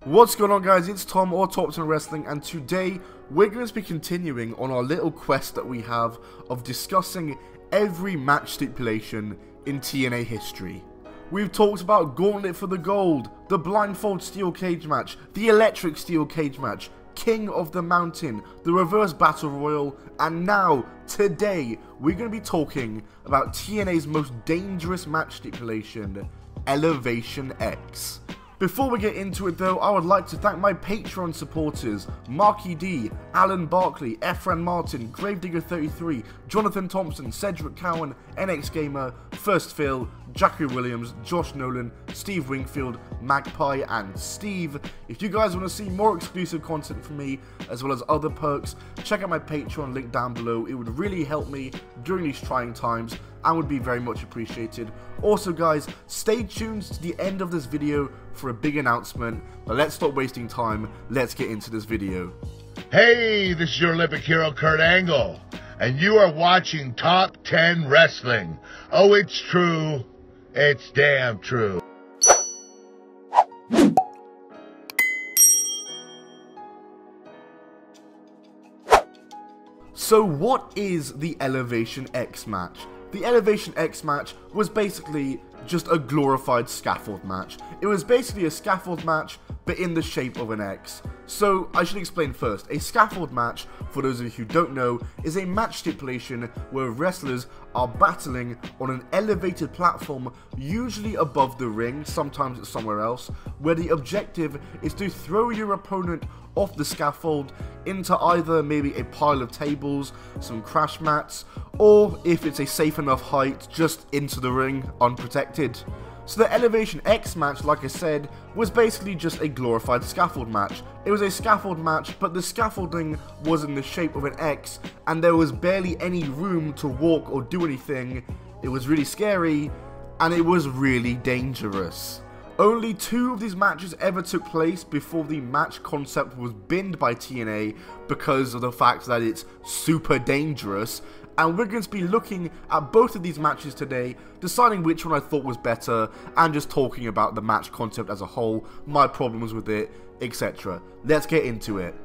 What's going on, guys? It's Tom or Top 10 Wrestling, and today we're going to be continuing on our little quest that we have of discussing every match stipulation in TNA history. We've talked about Gauntlet for the Gold, the blindfold steel cage match, the electric steel cage match, King of the Mountain, the reverse battle royal, and now, today, we're going to be talking about TNA's most dangerous match stipulation, Elevation X. Before we get into it though, I would like to thank my Patreon supporters, Marky D, Alan Barkley, Efren Martin, Gravedigger33, Jonathan Thompson, Cedric Cowan, NX Gamer, First Phil, Jackie Williams, Josh Nolan, Steve Wingfield, Magpie, and Steve. If you guys want to see more exclusive content from me, as well as other perks, check out my Patreon link down below. It would really help me during these trying times and would be very much appreciated. Also guys, stay tuned to the end of this video for a big announcement, but let's stop wasting time, let's get into this video. Hey, this is your Olympic hero Kurt Angle, and you are watching Top 10 Wrestling. Oh, it's true. It's damn true. So what is the Elevation X match? The Elevation X match was basically just a glorified scaffold match. It was basically a scaffold match, but in the shape of an X. So, I should explain first. A scaffold match, for those of you who don't know, is a match stipulation where wrestlers are battling on an elevated platform, usually above the ring, sometimes it's somewhere else, where the objective is to throw your opponent off the scaffold into either maybe a pile of tables, some crash mats, or if it's a safe enough height, just into the ring, unprotected. So the Elevation X match, like I said, was basically just a glorified scaffold match. It was a scaffold match, but the scaffolding was in the shape of an X, and there was barely any room to walk or do anything. It was really scary, and it was really dangerous. Only 2 of these matches ever took place before the match concept was binned by TNA because of the fact that it's super dangerous, and we're going to be looking at both of these matches today, deciding which one I thought was better, and just talking about the match concept as a whole, my problems with it, etc. Let's get into it.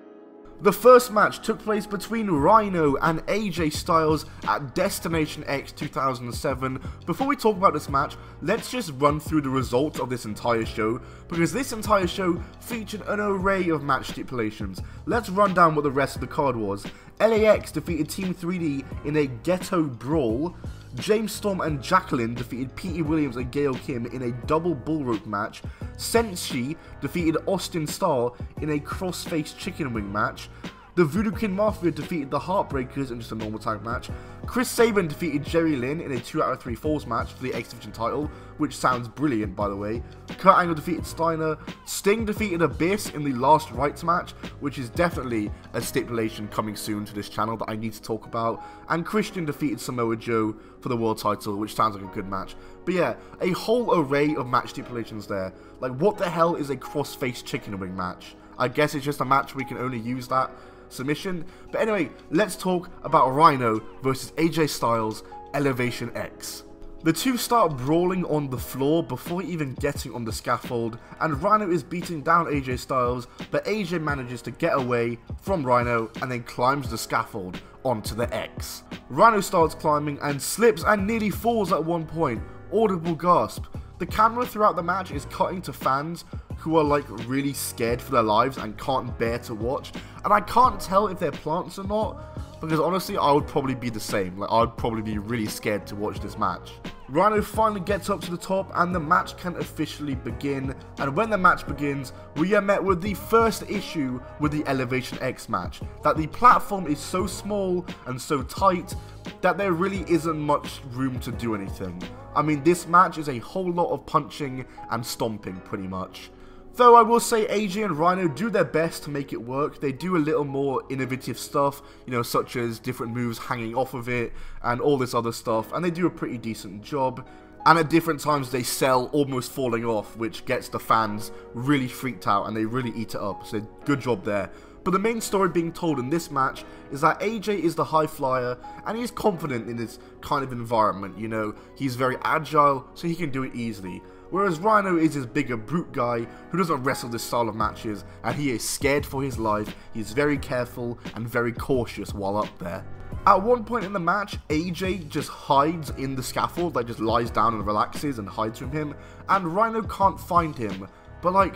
The first match took place between Rhino and AJ Styles at Destination X 2007. Before we talk about this match, let's just run through the results of this entire show, because this entire show featured an array of match stipulations. Let's run down what the rest of the card was. LAX defeated Team 3D in a ghetto brawl. James Storm and Jacqueline defeated Petey Williams and Gail Kim in a double bull rope match. Senshi defeated Austin Starr in a cross-face chicken wing match. The Voodoo Kin Mafia defeated the Heartbreakers in just a normal tag match. Chris Sabin defeated Jerry Lynn in a 2 out of 3 falls match for the X Division title, which sounds brilliant by the way. Kurt Angle defeated Steiner. Sting defeated Abyss in the Last Rites match, which is definitely a stipulation coming soon to this channel that I need to talk about. And Christian defeated Samoa Joe for the world title, which sounds like a good match. But yeah, a whole array of match stipulations there. Like, what the hell is a cross-face chicken wing match? I guess it's just a match we can only use that submission. But anyway, let's talk about Rhino versus AJ Styles, Elevation X. The two start brawling on the floor before even getting on the scaffold, and Rhino is beating down AJ Styles, but AJ manages to get away from Rhino and then climbs the scaffold onto the X. Rhino starts climbing and slips and nearly falls at one point. Audible gasp. The camera throughout the match is cutting to fans who are like really scared for their lives and can't bear to watch, and I can't tell if they're plants or not, because honestly I would probably be the same. Like, I would probably be really scared to watch this match. Rhino finally gets up to the top and the match can officially begin, and when the match begins, we are met with the first issue with the Elevation X match, that the platform is so small and so tight that there really isn't much room to do anything. I mean, this match is a whole lot of punching and stomping pretty much. Though I will say AJ and Rhino do their best to make it work. They do a little more innovative stuff, you know, such as different moves hanging off of it and all this other stuff, and they do a pretty decent job. And at different times they sell almost falling off, which gets the fans really freaked out and they really eat it up, so good job there. But the main story being told in this match is that AJ is the high flyer and he's confident in this kind of environment, you know, he's very agile so he can do it easily. whereas Rhino is this bigger brute guy who doesn't wrestle this style of matches, and he is scared for his life. He's very careful and very cautious while up there. At one point in the match, AJ just hides in the scaffold, like just lies down and relaxes and hides from him, and Rhino can't find him. But like,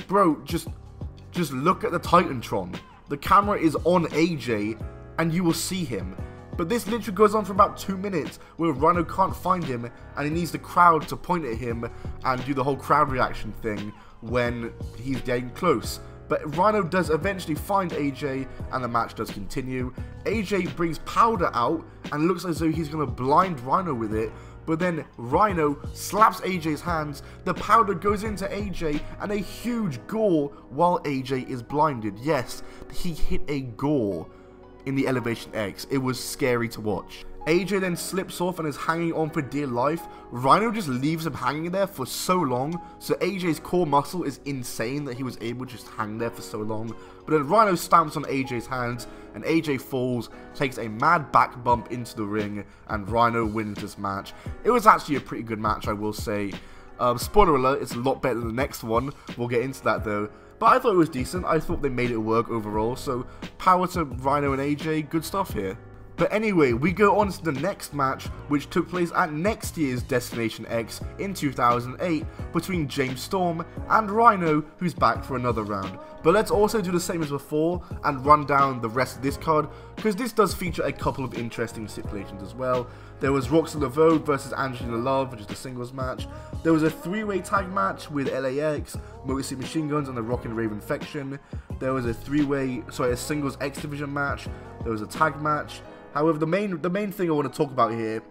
bro, just look at the Titantron. The camera is on AJ and you will see him. But this literally goes on for about 2 minutes where Rhino can't find him and he needs the crowd to point at him and do the whole crowd reaction thing when he's getting close. But Rhino does eventually find AJ and the match does continue. AJ brings powder out and looks as though he's going to blind Rhino with it. But then Rhino slaps AJ's hands, the powder goes into AJ, and a huge gore while AJ is blinded. Yes, he hit a gore in the Elevation X. It was scary to watch. AJ then slips off and is hanging on for dear life. Rhino just leaves him hanging there for so long, so AJ's core muscle is insane that he was able to just hang there for so long. But then Rhino stamps on AJ's hands, and AJ falls, takes a mad back bump into the ring, and Rhino wins this match. It was actually a pretty good match, I will say. Spoiler alert, it's a lot better than the next one. We'll get into that though. But I thought it was decent. I thought they made it work overall, so power to Rhino and AJ, good stuff here. But anyway, we go on to the next match, which took place at next year's Destination X in 2008 between James Storm and Rhino, who's back for another round. But let's also do the same as before and run down the rest of this card, because this does feature a couple of interesting stipulations as well. There was Roxy Laveau versus Angelina Love, which is the singles match. There was a 3-way tag match with LAX, Motor City Machine Guns, and the Rockin' Raven faction. There was a singles X Division match. There was a tag match. However, the main thing I want to talk about here,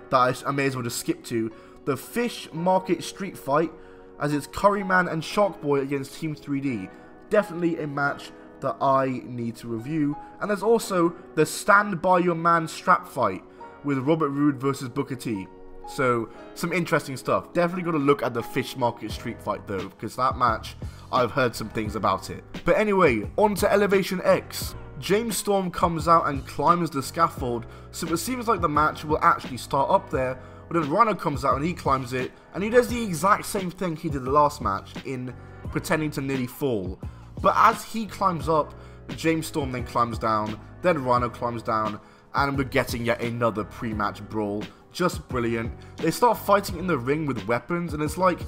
that I may as well just skip to, the Fish Market Street Fight, as it's Curryman and Sharkboy against Team 3D. Definitely a match that I need to review. And there's also the Stand By Your Man strap fight with Robert Roode versus Booker T. So, some interesting stuff. Definitely got to look at the Fish Market Street Fight though, because that match, I've heard some things about it. But anyway, on to Elevation X. James Storm comes out and climbs the scaffold, so it seems like the match will actually start up there, but then Rhino comes out and he climbs it, and he does the exact same thing he did the last match in pretending to nearly fall. But as he climbs up, James Storm then climbs down, then Rhino climbs down, and we're getting yet another pre-match brawl. Just brilliant. They start fighting in the ring with weapons, and it's like,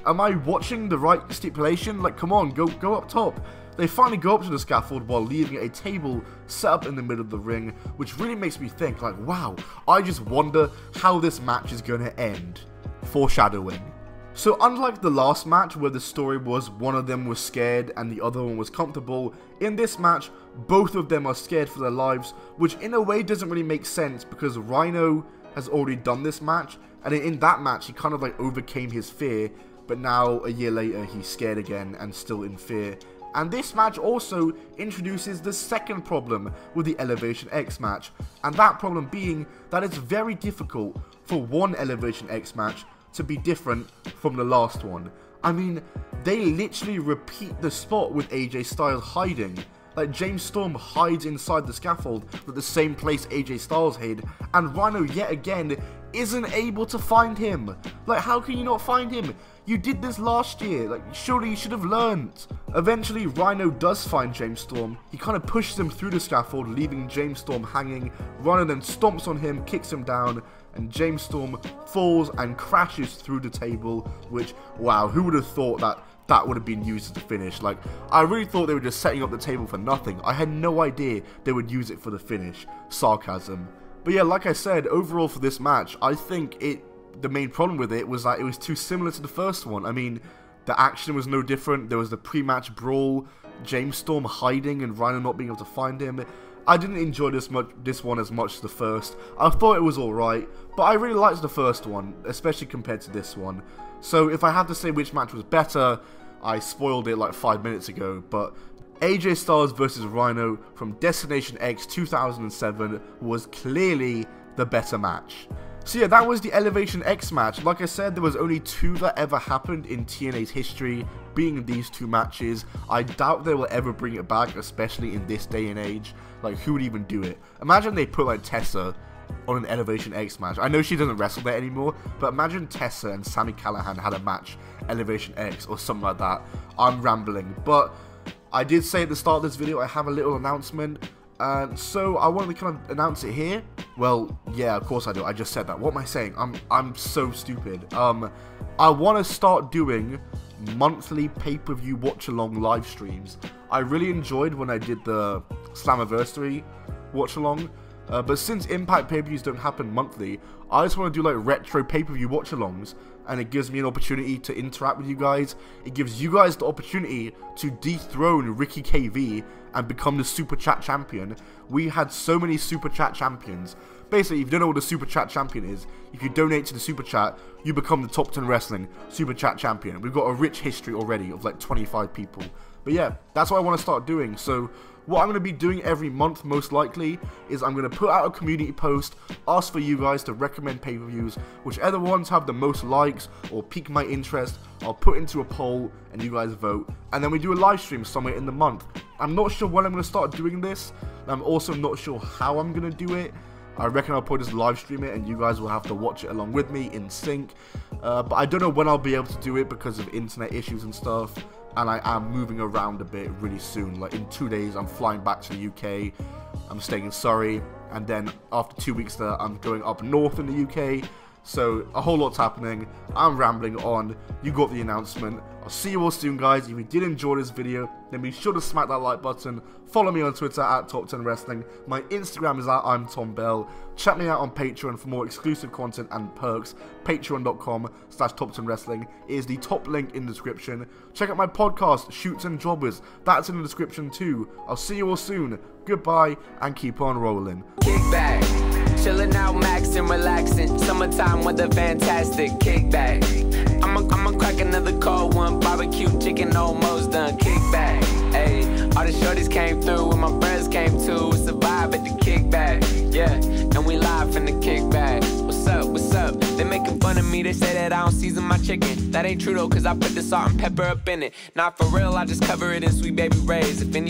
am I watching the right stipulation? Like, come on, go up top. They finally go up to the scaffold while leaving a table set up in the middle of the ring, which really makes me think, like, wow, I just wonder how this match is going to end. Foreshadowing. So unlike the last match where the story was one of them was scared and the other one was comfortable, in this match, both of them are scared for their lives, which in a way doesn't really make sense because Rhino has already done this match, and in that match he kind of like overcame his fear, but now a year later he's scared again and still in fear. And this match also introduces the second problem with the Elevation X match, and that problem being that it's very difficult for one Elevation X match to be different from the last one. I mean, they literally repeat the spot with AJ Styles hiding. Like, James Storm hides inside the scaffold at the same place AJ Styles hid, and Rhino yet again isn't able to find him. Like, how can you not find him? You did this last year, like, surely you should have learned. Eventually, Rhino does find James Storm. He kind of pushes him through the scaffold, leaving James Storm hanging. Rhino then stomps on him, kicks him down, and James Storm falls and crashes through the table, which, wow, who would have thought that would have been used as a finish? Like, I really thought they were just setting up the table for nothing. I had no idea they would use it for the finish. Sarcasm. But yeah, like I said, overall for this match, I think the main problem with it was that it was too similar to the first one. I mean, the action was no different. There was the pre-match brawl, James Storm hiding and Rhino not being able to find him. I didn't enjoy this one as much as the first. I thought it was alright, but I really liked the first one, especially compared to this one. So if I had to say which match was better, I spoiled it like 5 minutes ago, but AJ Styles versus Rhino from Destination X 2007 was clearly the better match. So yeah, that was the Elevation X match. Like I said, there was only 2 that ever happened in TNA's history, being these 2 matches. I doubt they will ever bring it back, especially in this day and age. Like, who would even do it? Imagine they put like Tessa on an Elevation X match. I know she doesn't wrestle there anymore, but imagine Tessa and Sami Callihan had a match, Elevation X or something like that. I'm rambling, but I did say at the start of this video I have a little announcement, and so I wanted to kind of announce it here. Well, yeah, of course I do. I just said that. What am I saying? I'm so stupid. I want to start doing monthly pay-per-view watch-along live streams. I really enjoyed when I did the Slammiversary watch-along, but since Impact pay-per-views don't happen monthly, I just want to do like retro pay-per-view watch-alongs, and it gives me an opportunity to interact with you guys. It gives you guys the opportunity to dethrone Ricky KV and become the Super Chat champion. We had so many Super Chat champions. Basically, if you don't know what the Super Chat champion is, if you donate to the Super Chat, you become the Top 10 Wrestling Super Chat champion. We've got a rich history already of like 25 people. But yeah, that's what I want to start doing. So what I'm going to be doing every month, most likely, is I'm going to put out a community post, ask for you guys to recommend pay-per-views. Whichever ones have the most likes or pique my interest, I'll put into a poll and you guys vote. And then we do a live stream somewhere in the month. I'm not sure when I'm going to start doing this. I'm also not sure how I'm going to do it. I reckon I'll probably just live stream it and you guys will have to watch it along with me in sync. But I don't know when I'll be able to do it because of internet issues and stuff. And I am moving around a bit really soon. Like in 2 days I'm flying back to the UK. I'm staying in Surrey. And then after 2 weeks there I'm going up north in the UK. So a whole lot's happening. I'm rambling on. You got the announcement. I'll see you all soon, guys. If you did enjoy this video, then be sure to smack that like button. Follow me on Twitter at Top 10 Wrestling. My Instagram is at I'm Tom Bell. Check me out on Patreon for more exclusive content and perks. Patreon.com/Top 10 Wrestling is the top link in the description. Check out my podcast, Shoots and Jobbers. That's in the description too. I'll see you all soon. Goodbye and keep on rolling. Kickback, chilling out, maxing, relaxing. Summertime weather, fantastic. Kickback, I'ma crack another cold one. Barbecue chicken almost done. Kickback, ayy. All the shorties came through and my friends came too. It's a vibe at the kickback, yeah. And we live from the kickback. What's up? What's up? They making fun of me. They say that I don't season my chicken. That ain't true though, cause I put the salt and pepper up in it. Not for real, I just cover it in Sweet Baby Ray's. If any